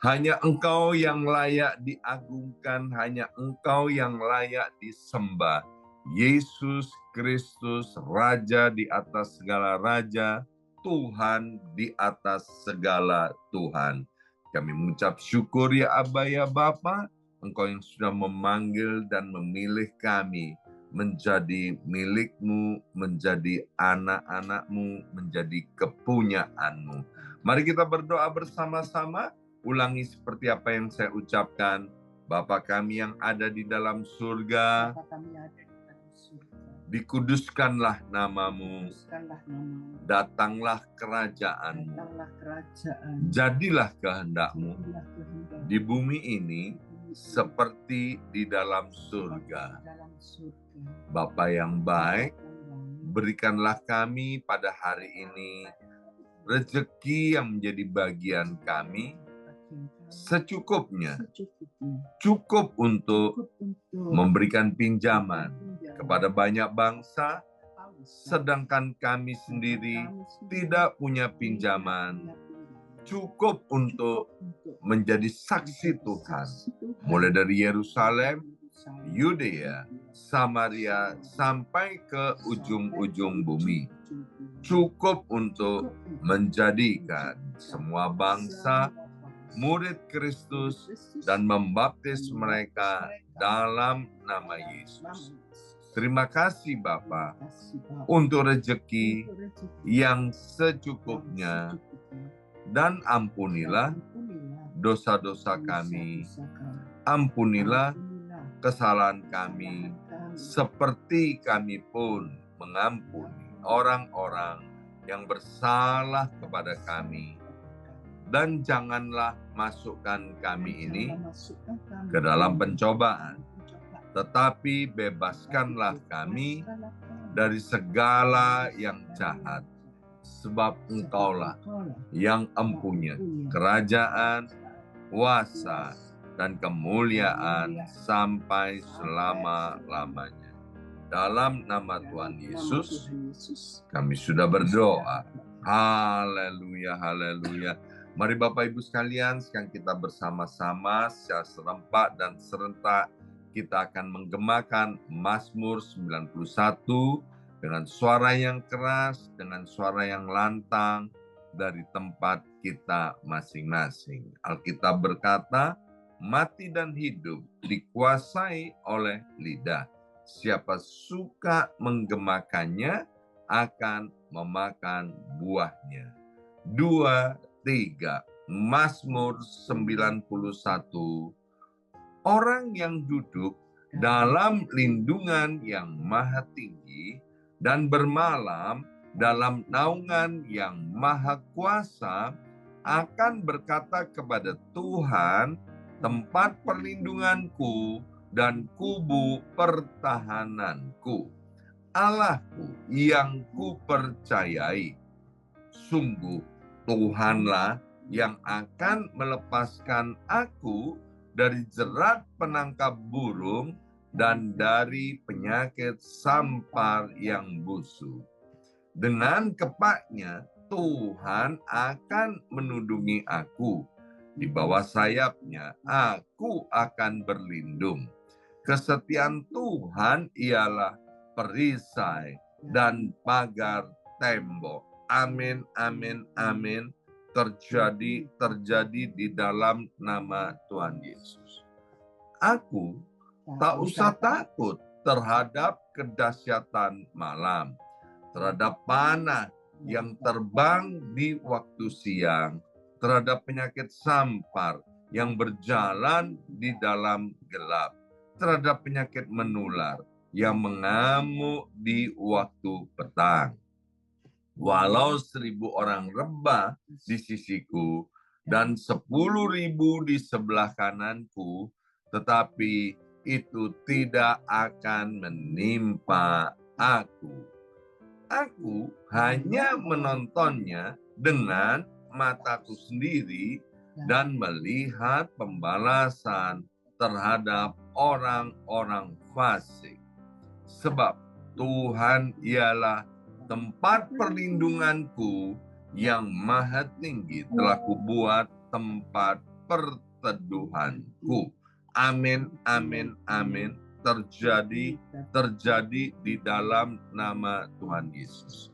Hanya Engkau yang layak diagungkan, hanya Engkau yang layak disembah. Yesus Kristus, Raja di atas segala raja, Tuhan di atas segala Tuhan. Kami mengucap syukur ya Aba ya Bapa, Engkau yang sudah memanggil dan memilih kami menjadi milik-Mu, menjadi anak-anak-Mu, menjadi kepunyaan-Mu. Mari kita berdoa bersama-sama. Ulangi seperti apa yang saya ucapkan. Bapa kami yang ada di dalam surga, dikuduskanlah namamu, datanglah kerajaanmu, jadilah kehendakmu di bumi ini seperti di dalam surga. Bapa yang baik, berikanlah kami pada hari ini rezeki yang menjadi bagian kami, secukupnya, cukup untuk memberikan pinjaman kepada banyak bangsa, sedangkan kami sendiri tidak punya pinjaman, cukup untuk menjadi saksi Tuhan, mulai dari Yerusalem, Yudea, Samaria, sampai ke ujung-ujung bumi. Cukup untuk menjadikan semua bangsa murid Kristus dan membaptis mereka dalam nama Yesus. Terima kasih Bapa untuk rezeki yang secukupnya, dan ampunilah dosa-dosa kami, ampunilah kesalahan kami, seperti kami pun mengampuni orang-orang yang bersalah kepada kami. Dan janganlah masukkan kami ini ke dalam pencobaan, tetapi bebaskanlah kami dari segala yang jahat. Sebab Engkaulah yang empunya kerajaan, kuasa, dan kemuliaan sampai selama-lamanya. Dalam nama Tuhan Yesus, kami sudah berdoa. Haleluya, haleluya. Mari Bapak Ibu sekalian, sekarang kita bersama-sama secara serempak dan serentak kita akan menggemakan Mazmur 91 dengan suara yang keras, dengan suara yang lantang dari tempat kita masing-masing. Alkitab berkata, mati dan hidup dikuasai oleh lidah. Siapa suka menggemakannya akan memakan buahnya. 2, 3, Mazmur 91. Orang yang duduk dalam lindungan yang maha tinggi dan bermalam dalam naungan yang maha kuasa akan berkata kepada Tuhan, tempat perlindunganku dan kubu pertahananku, Allahku yang kupercayai. Sungguh Tuhanlah yang akan melepaskan aku dari jerat penangkap burung dan dari penyakit sampar yang busuk. Dengan kepaknya Tuhan akan menudungi aku. Di bawah sayapnya aku akan berlindung. Kesetiaan Tuhan ialah perisai dan pagar tembok. Amin, amin, amin. Terjadi di dalam nama Tuhan Yesus. Aku tak usah takut terhadap kedahsyatan malam, terhadap panah yang terbang di waktu siang, terhadap penyakit sampar yang berjalan di dalam gelap, terhadap penyakit menular yang mengamuk di waktu petang. Walau 1.000 orang rebah di sisiku dan 10.000 di sebelah kananku, tetapi itu tidak akan menimpa aku. Aku hanya menontonnya dengan mataku sendiri dan melihat pembalasan terhadap orang-orang fasik. Sebab Tuhan ialah tempat perlindunganku yang maha tinggi, telah kubuat tempat perteduhanku. Amin, amin, amin. Terjadi di dalam nama Tuhan Yesus.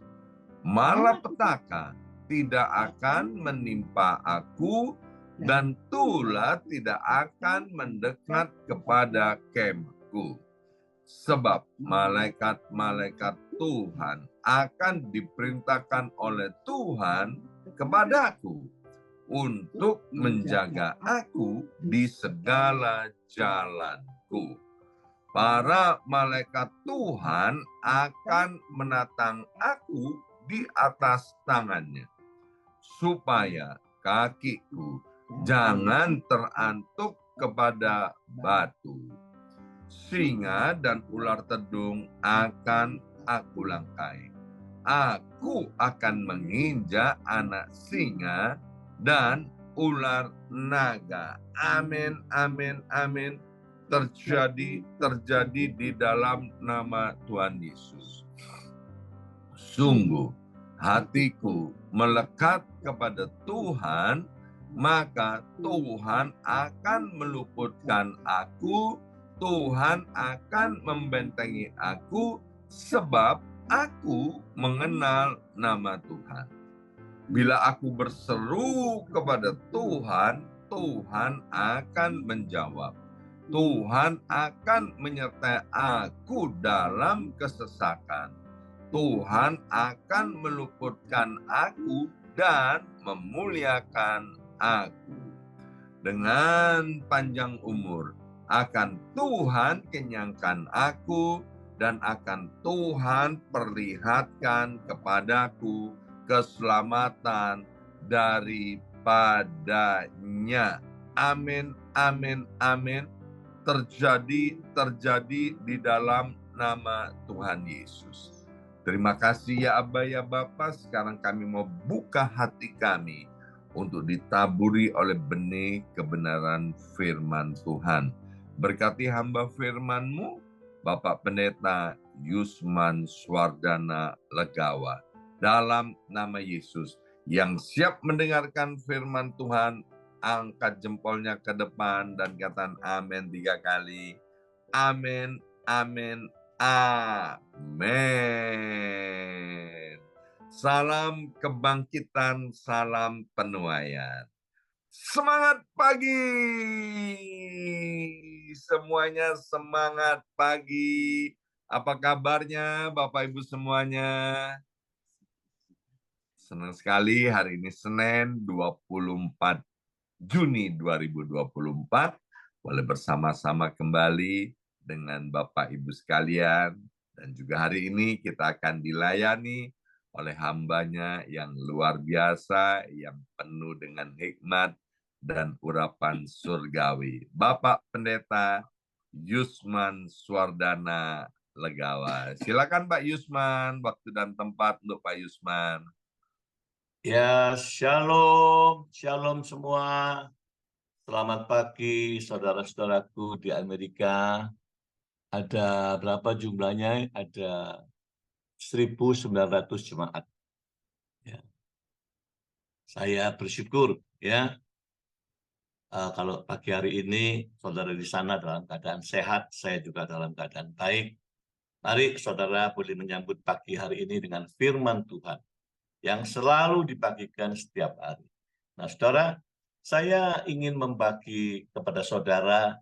Malapetaka tidak akan menimpa aku, dan tulah tidak akan mendekat kepada kemahku. Sebab malaikat-malaikat Tuhan akan diperintahkan oleh Tuhan kepadaku untuk menjaga aku di segala jalanku. Para malaikat Tuhan akan menatang aku di atas tangannya, supaya kakiku jangan terantuk kepada batu. Singa dan ular tedung akan aku langkai. Aku akan menginjak anak singa dan ular naga. Amin, amin, amin. Terjadi di dalam nama Tuhan Yesus. Sungguh, hatiku melekat kepada Tuhan, maka Tuhan akan meluputkan aku, Tuhan akan membentengi aku, sebab aku mengenal nama Tuhan. Bila aku berseru kepada Tuhan, Tuhan akan menjawab. Tuhan akan menyertai aku dalam kesesakan. Tuhan akan meluputkan aku dan memuliakan aku. Dengan panjang umur akan Tuhan kenyangkan aku, dan akan Tuhan perlihatkan kepadaku keselamatan daripadanya. Amin, amin, amin. Terjadi di dalam nama Tuhan Yesus. Terima kasih ya Abba ya Bapa. Sekarang kami mau buka hati kami untuk ditaburi oleh benih kebenaran firman Tuhan. Berkati hamba firman-Mu, Bapak Pendeta Yusman Swardana Legawa. Dalam nama Yesus, yang siap mendengarkan firman Tuhan, angkat jempolnya ke depan dan katakan amin 3 kali. Amin, amin, amin. Salam kebangkitan, salam penuaian. Semangat pagi! Semuanya semangat pagi. Apa kabarnya Bapak Ibu semuanya? Senang sekali hari ini Senin 24 Juni 2024, boleh bersama-sama kembali dengan Bapak Ibu sekalian, dan juga hari ini kita akan dilayani oleh hambanya yang luar biasa, yang penuh dengan hikmat dan urapan surgawi. Bapak Pendeta Yusman Swardana Legawa. Silakan Pak Yusman, waktu dan tempat untuk Pak Yusman. Ya, shalom, shalom semua. Selamat pagi saudara-saudaraku di Amerika. Ada berapa jumlahnya? Ada 1.900 jemaat. Ya. Saya bersyukur ya, kalau pagi hari ini saudara di sana dalam keadaan sehat, saya juga dalam keadaan baik. Mari saudara boleh menyambut pagi hari ini dengan firman Tuhan yang selalu dibagikan setiap hari. Nah, saudara, saya ingin membagi kepada saudara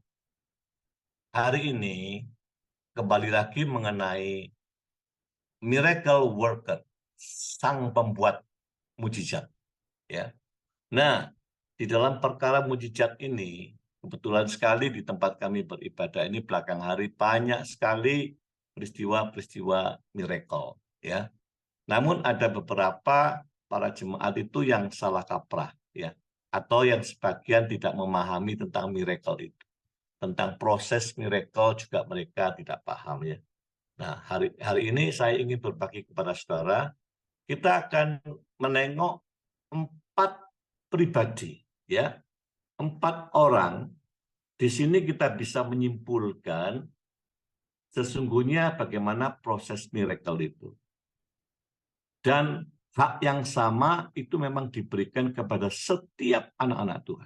hari ini kembali lagi mengenai miracle worker, sang pembuat mujizat. Ya. Nah, di dalam perkara mujizat ini, kebetulan sekali di tempat kami beribadah ini belakang hari banyak sekali peristiwa-peristiwa miracle. Ya. Namun ada beberapa para jemaat itu yang salah kaprah, ya, atau yang sebagian tidak memahami tentang miracle itu, tentang proses miracle juga mereka tidak paham, ya. Nah, hari ini saya ingin berbagi kepada saudara, kita akan menengok 4 pribadi, ya, 4 orang. Di sini kita bisa menyimpulkan sesungguhnya bagaimana proses miracle itu. Dan hak yang sama itu memang diberikan kepada setiap anak-anak Tuhan.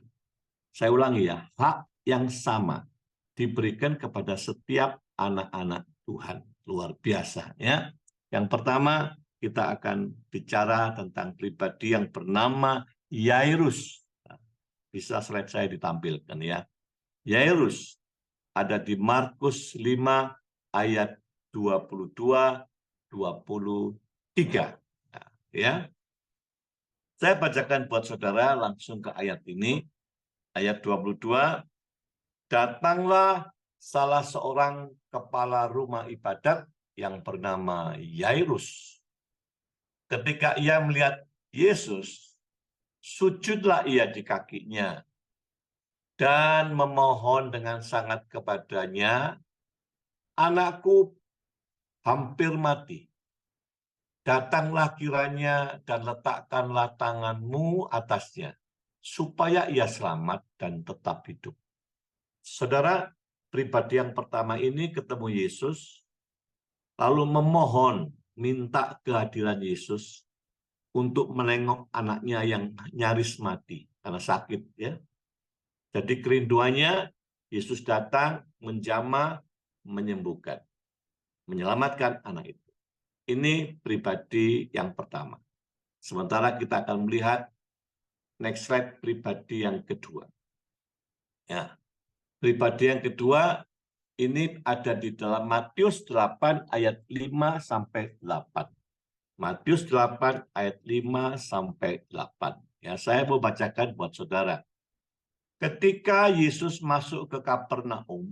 Saya ulangi ya, hak yang sama diberikan kepada setiap anak-anak Tuhan. Luar biasa ya. Yang pertama, kita akan bicara tentang pribadi yang bernama Yairus. Bisa slide saya ditampilkan ya. Yairus ada di Markus 5 ayat 22-23. Nah, ya. Saya bacakan buat saudara langsung ke ayat ini. Ayat 22, datanglah salah seorang kepala rumah ibadat yang bernama Yairus. Ketika ia melihat Yesus, sujudlah ia di kakinya dan memohon dengan sangat kepadanya, anakku hampir mati. Datanglah kiranya dan letakkanlah tanganmu atasnya, supaya ia selamat dan tetap hidup. Saudara, pribadi yang pertama ini ketemu Yesus, lalu memohon, minta kehadiran Yesus untuk menengok anaknya yang nyaris mati karena sakit. Ya. Jadi kerinduannya, Yesus datang, menjamah, menyembuhkan, menyelamatkan anak itu. Ini pribadi yang pertama. Sementara kita akan melihat next slide pribadi yang kedua. Ya. Pribadi yang kedua ini ada di dalam Matius 8 ayat 5-8. Matius 8 ayat 5-8. Ya, saya mau bacakan buat saudara. Ketika Yesus masuk ke Kapernaum,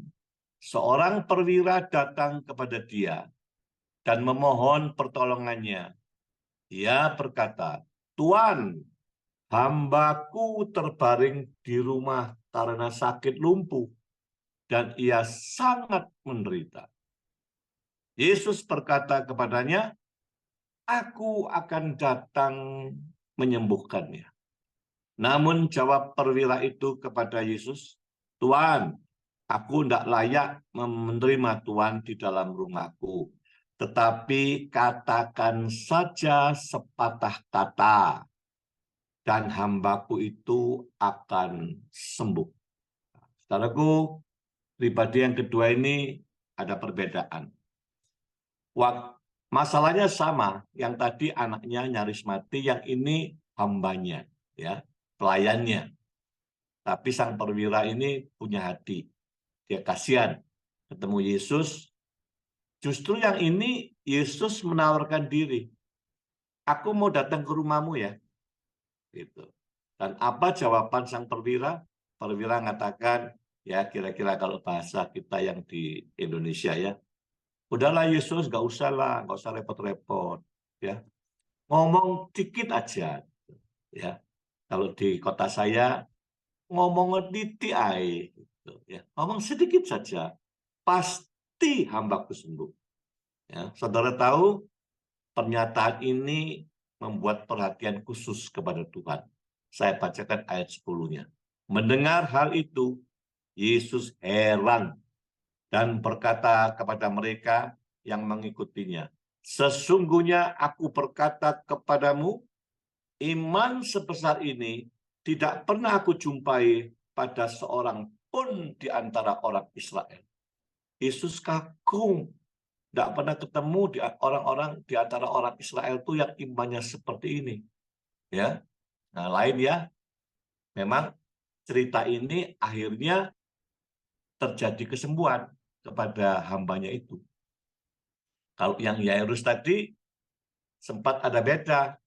seorang perwira datang kepada dia dan memohon pertolongannya. Dia berkata, "Tuan, hambaku terbaring di rumah karena sakit lumpuh, dan ia sangat menderita." Yesus berkata kepadanya, "Aku akan datang menyembuhkannya." Namun jawab perwira itu kepada Yesus, "Tuan, aku tidak layak menerima Tuan di dalam rumahku. Tetapi katakan saja sepatah kata, dan hambaku itu akan sembuh." Saudaraku, pribadi yang kedua ini ada perbedaan. Masalahnya sama, yang tadi anaknya nyaris mati, yang ini hambanya, ya, pelayannya. Tapi sang perwira ini punya hati, dia kasihan ketemu Yesus. Justru yang ini Yesus menawarkan diri, "Aku mau datang ke rumahmu ya." Gitu. Dan apa jawaban sang perwira? Perwira mengatakan, ya kira-kira kalau bahasa kita yang di Indonesia ya, "Udahlah Yesus, nggak usah lah, nggak usah repot-repot, ya. Ngomong dikit aja, ya. Kalau di kota saya ngomong titik aja, gitu, ya. Ngomong sedikit saja, pasti hambaku sembuh." Ya, saudara tahu pernyataan ini membuat perhatian khusus kepada Tuhan. Saya bacakan ayat 10-nya. Mendengar hal itu, Yesus heran dan berkata kepada mereka yang mengikutinya, "Sesungguhnya aku berkata kepadamu, iman sebesar ini tidak pernah aku jumpai pada seorang pun di antara orang Israel." Yesus kagum, tidak pernah ketemu di orang-orang di antara orang Israel itu yang imannya seperti ini. Ya, nah lain ya, memang cerita ini akhirnya terjadi kesembuhan kepada hambanya itu. Kalau yang Yairus tadi sempat ada beda.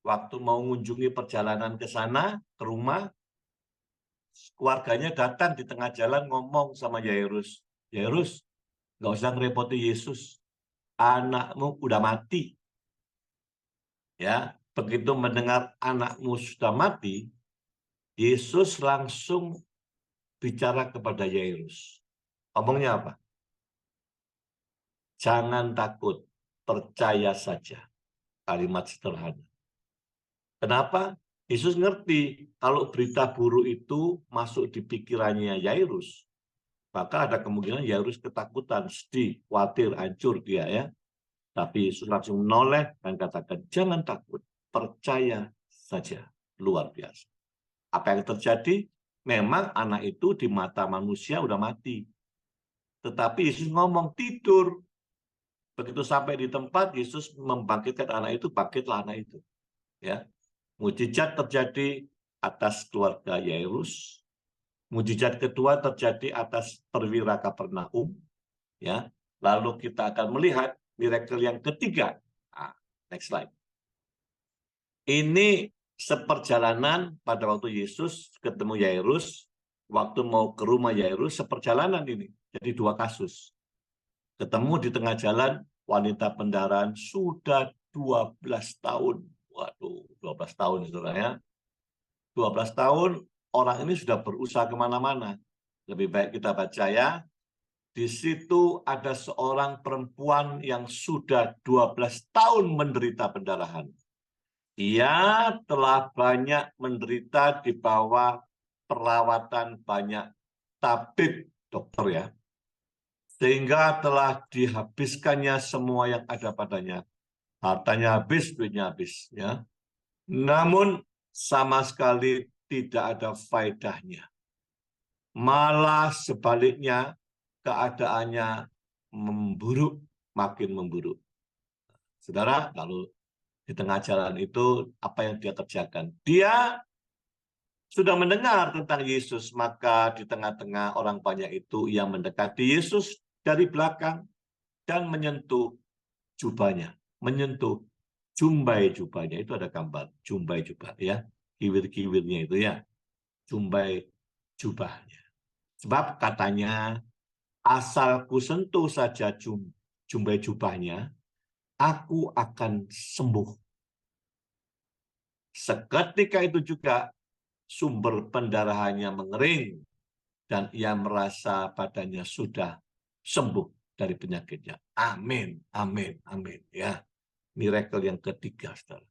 Waktu mau mengunjungi perjalanan ke sana, ke rumah, keluarganya datang di tengah jalan ngomong sama Yairus, "Yairus, nggak usah ngerepoti Yesus, anakmu udah mati." Ya, begitu mendengar anakmu sudah mati, Yesus langsung bicara kepada Yairus. Ngomongnya apa? "Jangan takut, percaya saja." Kalimat sederhana. Kenapa? Yesus ngerti kalau berita buruk itu masuk di pikirannya Yairus, maka ada kemungkinan Yairus ketakutan, sedih, khawatir, hancur dia ya. Tapi Yesus langsung menoleh dan katakan, "Jangan takut, percaya saja." Luar biasa. Apa yang terjadi? Memang anak itu di mata manusia udah mati. Tetapi Yesus ngomong tidur. Begitu sampai di tempat, Yesus membangkitkan anak itu, bangkitlah anak itu. Ya, mujizat terjadi atas keluarga Yairus. Mujizat kedua terjadi atas perwira Kapernaum. Ya, lalu kita akan melihat miracle yang ketiga. Nah, next slide. Ini seperjalanan pada waktu Yesus ketemu Yairus, waktu mau ke rumah Yairus, seperjalanan ini. Jadi dua kasus. Ketemu di tengah jalan, wanita pendarahan sudah 12 tahun. Waduh, 12 tahun saudara. 12 tahun, orang ini sudah berusaha kemana-mana. Lebih baik kita baca ya. Di situ ada seorang perempuan yang sudah 12 tahun menderita pendarahan. Ia telah banyak menderita di bawah perawatan banyak tabib, dokter ya. Sehingga telah dihabiskannya semua yang ada padanya. Hartanya habis, duitnya habis. Ya. Namun sama sekali tidak ada faedahnya. Malah sebaliknya keadaannya memburuk, makin memburuk. Saudara, lalu di tengah jalan itu apa yang dia kerjakan? Dia sudah mendengar tentang Yesus, maka di tengah-tengah orang banyak itu ia mendekati Yesus dari belakang dan menyentuh jubahnya, menyentuh jumbai jubahnya. Itu ada gambar jumbai jubah ya, kiwir-kiwirnya itu ya, jumbai jubahnya. Sebab katanya asal ku sentuh saja jumbai jubahnya, aku akan sembuh. Seketika itu juga sumber pendarahannya mengering dan ia merasa badannya sudah sembuh dari penyakitnya. Amin, amin, amin. Ya, miracle yang ketiga, saudara.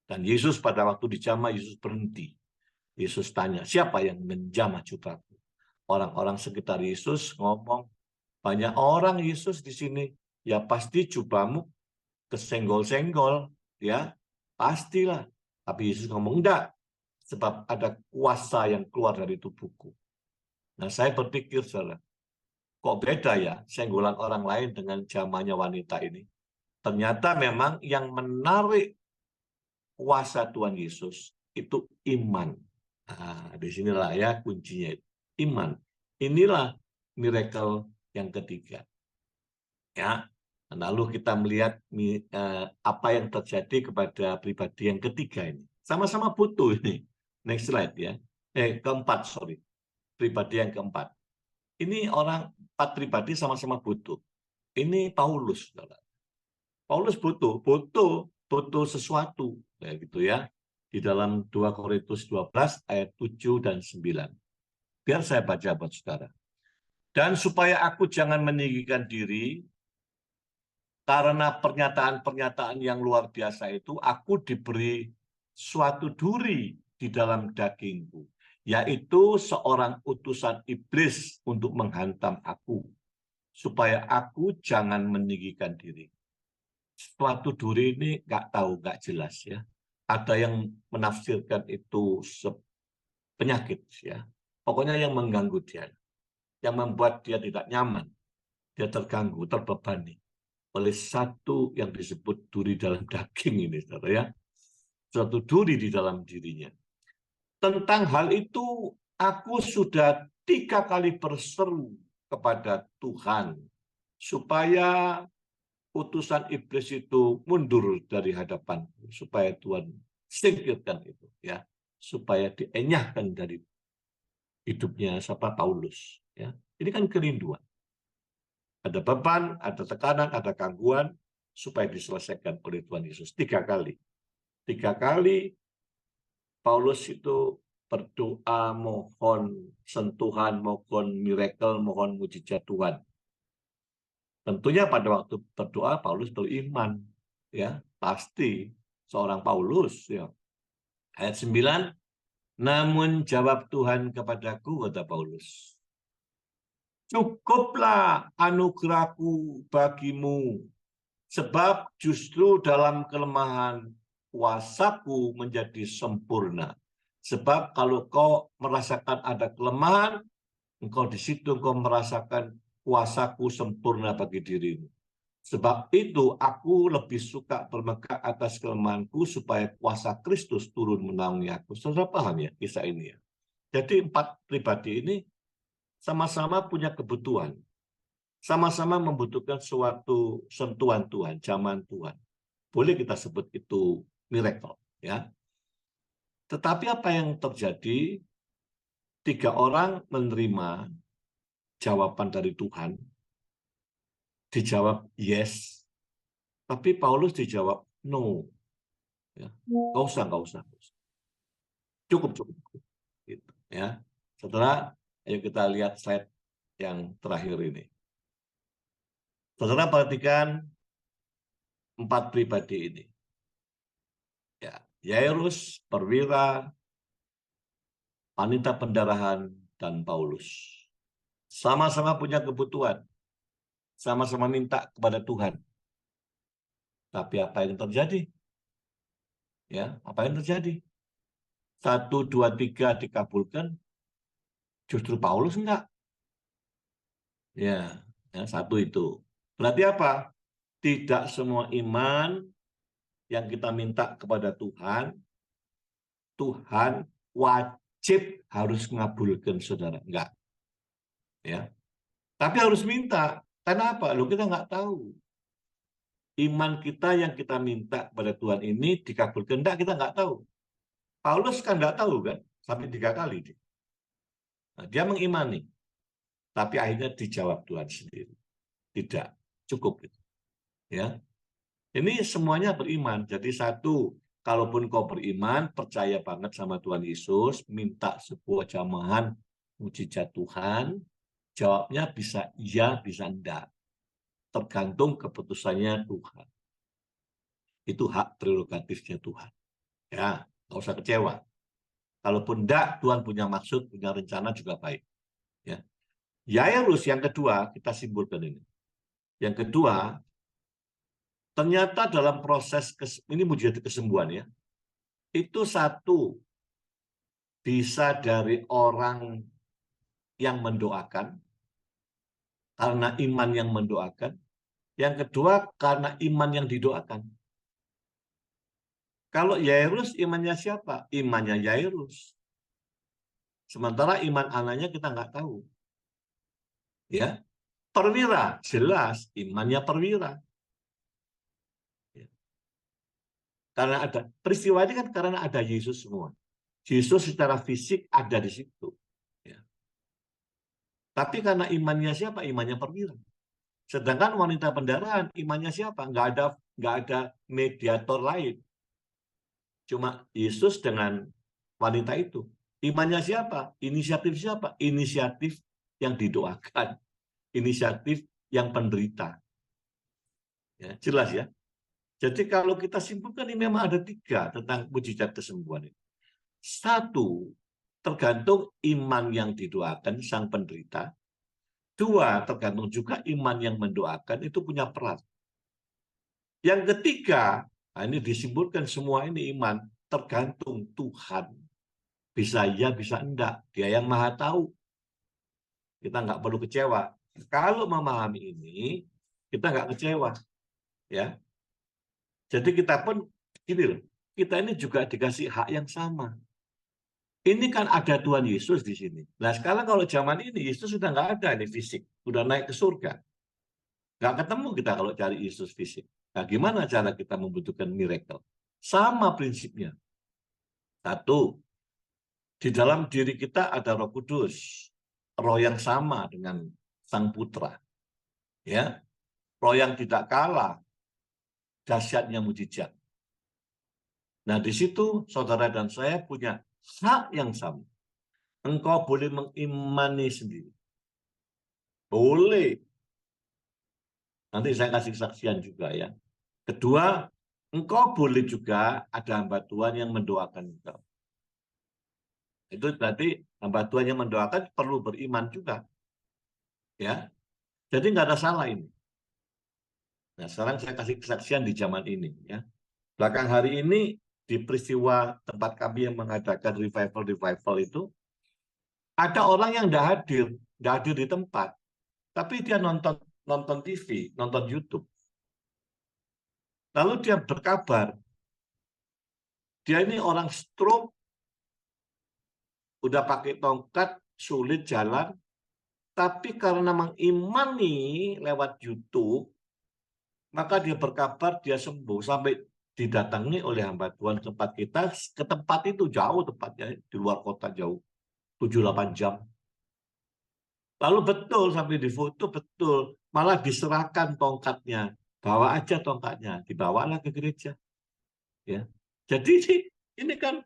Dan Yesus pada waktu dijamah, Yesus berhenti. Yesus tanya, siapa yang menjamah jubahku? Orang-orang sekitar Yesus ngomong, banyak orang Yesus di sini. Ya pasti jubahmu kesenggol-senggol, ya pastilah. Tapi Yesus ngomong enggak, sebab ada kuasa yang keluar dari tubuhku. Nah, saya berpikir, saudara, kok beda ya senggolan orang lain dengan jamahnya wanita ini? Ternyata memang yang menarik kuasa Tuhan Yesus itu iman. Nah, disinilah ya kuncinya, iman. Inilah miracle yang ketiga. Ya, lalu kita melihat apa yang terjadi kepada pribadi yang ketiga ini. Sama-sama butuh ini. Next slide ya. Keempat, sorry. Pribadi yang keempat. Ini orang 4 pribadi sama-sama butuh. Ini Paulus, saudara. Paulus butuh sesuatu, kayak gitu ya. Di dalam 2 Korintus 12 ayat 7 dan 9. Biar saya baca buat saudara. Dan supaya aku jangan meninggikan diri, karena pernyataan-pernyataan yang luar biasa itu, aku diberi suatu duri di dalam dagingku, yaitu seorang utusan iblis untuk menghantam aku, supaya aku jangan meninggikan diri. Suatu duri ini nggak tahu, nggak jelas ya. Ada yang menafsirkan itu penyakit ya. Pokoknya yang mengganggu dia, yang membuat dia tidak nyaman, dia terganggu, terbebani oleh satu yang disebut duri dalam daging ini, saudara ya. Suatu duri di dalam dirinya. Tentang hal itu, aku sudah 3 kali berseru kepada Tuhan supaya utusan iblis itu mundur dari hadapanku, supaya Tuhan singkirkan itu, ya, supaya dienyahkan dari hidupnya siapa Paulus. Ya, ini kan kerinduan. Ada beban, ada tekanan, ada gangguan, supaya diselesaikan oleh Tuhan Yesus 3 kali. 3 kali Paulus itu berdoa, mohon sentuhan, mohon miracle, mohon mujizat Tuhan. Tentunya pada waktu berdoa Paulus beriman, ya pasti seorang Paulus. Ya. Ayat 9, namun jawab Tuhan kepadaku, kata Paulus, cukuplah anugerahku bagimu, sebab justru dalam kelemahan kuasaku menjadi sempurna. Sebab kalau kau merasakan ada kelemahan, engkau di situ engkau merasakan kuasaku sempurna bagi dirimu. Sebab itu aku lebih suka bermegah atas kelemahanku supaya kuasa Kristus turun menaungi aku. Saudara paham ya kisah ini ya? Jadi 4 pribadi ini sama-sama punya kebutuhan. Sama-sama membutuhkan suatu sentuhan Tuhan, zaman Tuhan. Boleh kita sebut itu miracle, ya. Tetapi apa yang terjadi? 3 orang menerima jawaban dari Tuhan, dijawab yes, tapi Paulus dijawab no. Ya. Nggak usah. Cukup. Gitu, ya. Setelah, ayo kita lihat slide yang terakhir ini. Saudara perhatikan 4 pribadi ini. Ya, Yairus, perwira, wanita pendarahan, dan Paulus. Sama-sama punya kebutuhan. Sama-sama minta kepada Tuhan. Tapi apa yang terjadi? Ya, apa yang terjadi? 1, 2, 3 dikabulkan, justru Paulus enggak. Ya, satu itu. Berarti apa? Tidak semua iman yang kita minta kepada Tuhan, Tuhan wajib harus mengabulkan saudara. Enggak. Ya. Tapi harus minta. Karena apa? Loh, kita nggak tahu. Iman kita yang kita minta kepada Tuhan ini dikabulkan. Enggak, kita nggak tahu. Paulus kan nggak tahu kan? Sampai 3 kali. Nah, dia mengimani. Tapi akhirnya dijawab Tuhan sendiri. Tidak. Cukup. Ya. Ini semuanya beriman. Jadi satu, kalaupun kau beriman, percaya banget sama Tuhan Yesus, minta sebuah jamahan mujizat Tuhan, jawabnya bisa iya, bisa enggak. Tergantung keputusannya Tuhan. Itu hak prerogatifnya Tuhan. Ya, nggak usah kecewa. Kalaupun enggak, Tuhan punya maksud, punya rencana juga baik. Ya. Yairus yang kedua, kita simpulkan ini. Yang kedua, ternyata dalam proses, ini mujizat kesembuhan ya, itu satu, bisa dari orang yang mendoakan, karena iman yang mendoakan. Yang kedua, karena iman yang didoakan. Kalau Yairus, imannya siapa? Imannya Yairus. Sementara iman anaknya kita nggak tahu. Ya, perwira, jelas imannya perwira. Ya. Karena ada peristiwa ini kan karena ada Yesus semua. Yesus secara fisik ada di situ. Ya. Tapi karena imannya siapa? Imannya perwira. Sedangkan wanita pendarahan imannya siapa? Nggak ada mediator lain. Cuma Yesus dengan wanita itu. Imannya siapa? Inisiatif siapa? Inisiatif yang didoakan. Inisiatif yang penderita. Ya, jelas ya. Jadi kalau kita simpulkan ini memang ada 3 tentang mujizat kesembuhan ini. 1, tergantung iman yang didoakan sang penderita. 2, tergantung juga iman yang mendoakan itu punya peran. Yang ketiga, nah ini disimpulkan semua ini iman, tergantung Tuhan. Bisa iya, bisa enggak. Dia yang maha tahu. Kita nggak perlu kecewa. Kalau memahami ini, kita nggak kecewa. Ya. Jadi kita pun, gini loh, kita ini juga dikasih hak yang sama. Ini kan ada Tuhan Yesus di sini. Nah sekarang kalau zaman ini, Yesus sudah nggak ada nih fisik. Sudah naik ke surga. Nggak ketemu kita kalau cari Yesus fisik. Nah gimana cara kita membutuhkan miracle? Sama prinsipnya. 1, di dalam diri kita ada Roh Kudus. Roh yang sama dengan Sang Putra. Ya, roh yang tidak kalah dahsyatnya mujizat. Nah, di situ saudara dan saya punya hak yang sama. Engkau boleh mengimani sendiri. Boleh. Nanti saya kasih kesaksian juga ya. Kedua, engkau boleh juga ada hamba Tuhan yang mendoakan engkau. Itu berarti hamba Tuhan yang mendoakan perlu beriman juga. Ya. Jadi nggak ada salah ini. Nah, sekarang saya kasih kesaksian di zaman ini ya. Belakang hari ini di peristiwa tempat kami yang mengadakan revival itu, ada orang yang nggak hadir di tempat, tapi dia nonton TV, nonton YouTube. Lalu dia berkabar, dia ini orang stroke, udah pakai tongkat, sulit jalan, tapi karena mengimani lewat YouTube, maka dia berkabar dia sembuh sampai didatangi oleh hamba Tuhan ke tempat kita, ke tempat itu jauh tempatnya, di luar kota jauh, 7-8 jam. Lalu betul sampai difoto betul, malah diserahkan tongkatnya, bawa aja tongkatnya, dibawalah ke gereja. Ya, jadi ini kan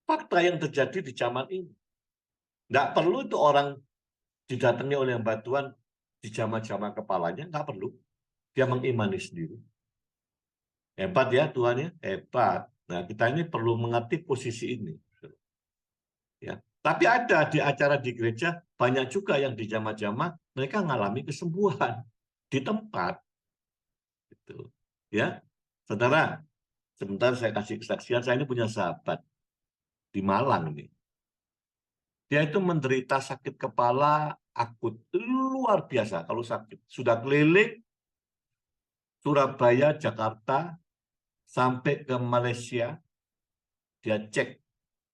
fakta yang terjadi di zaman ini. Nggak perlu itu orang didatangi oleh hamba Tuhan di jama-jama kepalanya, nggak perlu. Dia mengimani sendiri. Hebat ya Tuhan ya, hebat. Nah kita ini perlu mengerti posisi ini. Ya. Tapi ada di acara di gereja, banyak juga yang di jama-jama mereka mengalami kesembuhan di tempat. Gitu. Ya, saudara, sebentar saya kasih kesaksian. Saya ini punya sahabat di Malang nih. Dia itu menderita sakit kepala akut luar biasa. Kalau sakit sudah keliling Surabaya, Jakarta, sampai ke Malaysia, dia cek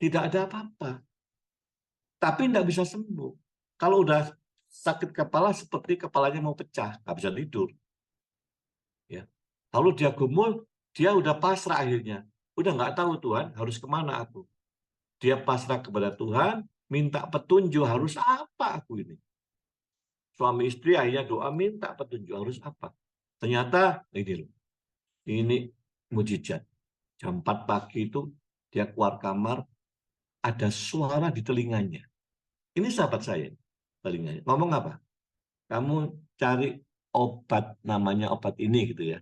tidak ada apa-apa, tapi tidak bisa sembuh. Kalau udah sakit kepala seperti kepalanya mau pecah, nggak bisa tidur. Ya. Lalu dia gumul, dia udah pasrah akhirnya. Udah nggak tahu Tuhan harus kemana aku. Dia pasrah kepada Tuhan, minta petunjuk harus apa aku ini. Suami istri akhirnya doa minta petunjuk harus apa. Ternyata ini mujizat. Jam 4 pagi itu dia keluar kamar, ada suara di telinganya. Ini sahabat saya, telinganya. Ngomong apa? Kamu cari obat, namanya obat ini gitu ya.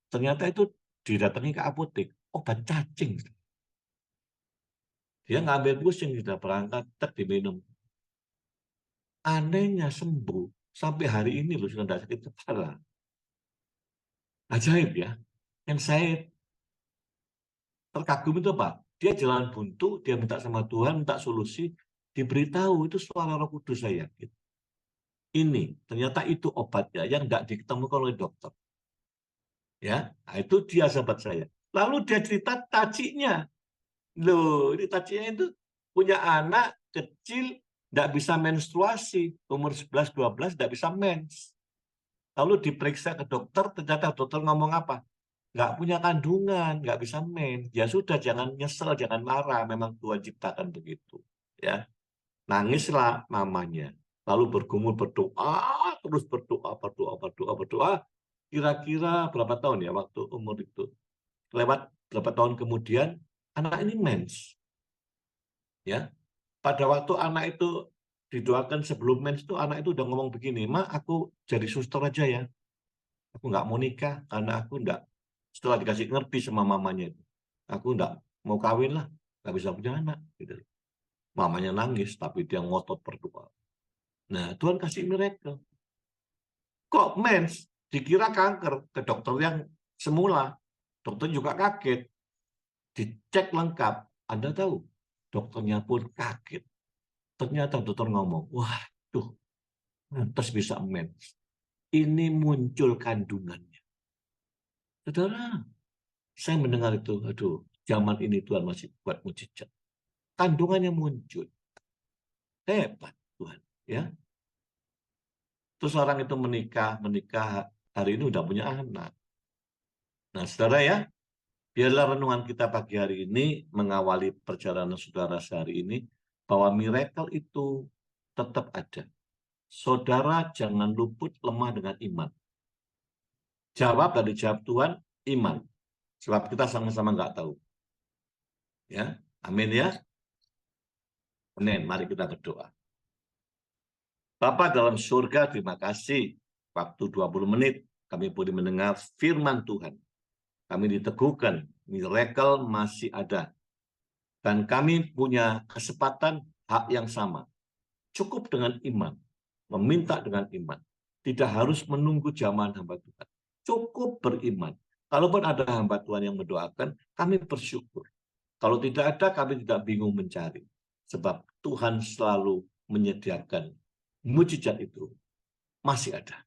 Ternyata itu didatangi ke apotek, obat cacing. Dia ngambil pusing, sudah berangkat, diminum. Anehnya sembuh, sampai hari ini loh sudah tidak sakit kepala. Ajaib ya. Yang saya terkagum itu apa? Dia jalan buntu, dia minta sama Tuhan, minta solusi, diberitahu itu suara Roh Kudus saya. Ini ternyata itu obatnya yang tidak ditemukan oleh dokter. Ya, nah, itu dia sahabat saya. Lalu dia cerita tacinya. Loh, ini tacinya itu punya anak kecil tidak bisa menstruasi, umur 11-12 tidak bisa mens. Lalu diperiksa ke dokter, ternyata dokter ngomong apa? Nggak punya kandungan, nggak bisa mens. Ya sudah, jangan nyesel, jangan marah. Memang Tuhan ciptakan begitu. Ya, nangislah mamanya. Lalu bergumul berdoa, terus berdoa. Kira-kira berapa tahun ya waktu umur itu? Lewat berapa tahun kemudian, anak ini mens. Ya, pada waktu anak itu didoakan sebelum mens itu, anak itu udah ngomong begini, Ma, aku jadi suster aja ya. Aku nggak mau nikah karena aku nggak, setelah dikasih ngerti sama mamanya itu, aku nggak mau kawin lah, nggak bisa punya anak. Gitu. Mamanya nangis, tapi dia ngotot berdoa. Nah, Tuhan kasih miracle. Kok mens? Dikira kanker ke dokter yang semula. Dokter juga kaget. Dicek lengkap. Anda tahu? Dokternya pun kaget. Ternyata dokter ngomong, wah, tuh, pantas bisa mens. Ini muncul kandungannya. Saudara, saya mendengar itu, aduh, zaman ini Tuhan masih buat mujizat. Kandungannya muncul. Hebat Tuhan. Ya. Terus orang itu menikah hari ini udah punya anak. Nah, saudara ya, biarlah renungan kita pagi hari ini mengawali perjalanan saudara sehari ini, bahwa miracle itu tetap ada. Saudara jangan luput lemah dengan iman. Jawab dari jawab Tuhan, iman. Sebab kita sama-sama nggak tahu. Ya, amin ya. Amin, mari kita berdoa. Bapa dalam surga, terima kasih. Waktu 20 menit kami boleh mendengar firman Tuhan. Kami diteguhkan, miracle masih ada. Dan kami punya kesempatan hak yang sama. Cukup dengan iman. Meminta dengan iman. Tidak harus menunggu zaman hamba Tuhan. Cukup beriman. Kalaupun ada hamba Tuhan yang mendoakan, kami bersyukur. Kalau tidak ada, kami tidak bingung mencari. Sebab Tuhan selalu menyediakan mujizat itu. Masih ada.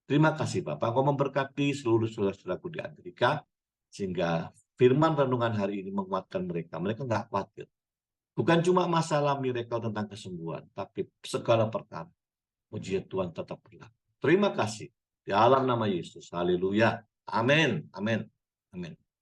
Terima kasih Bapak. Engkau memberkati seluruh saudara-saudaraku di Amerika, sehingga firman renungan hari ini menguatkan mereka. Mereka nggak khawatir. Bukan cuma masalah miracle tentang kesembuhan, tapi segala perkara. Mujizat Tuhan tetap berlaku. Terima kasih. Di dalam nama Yesus. Haleluya. Amin. Amin. Amin.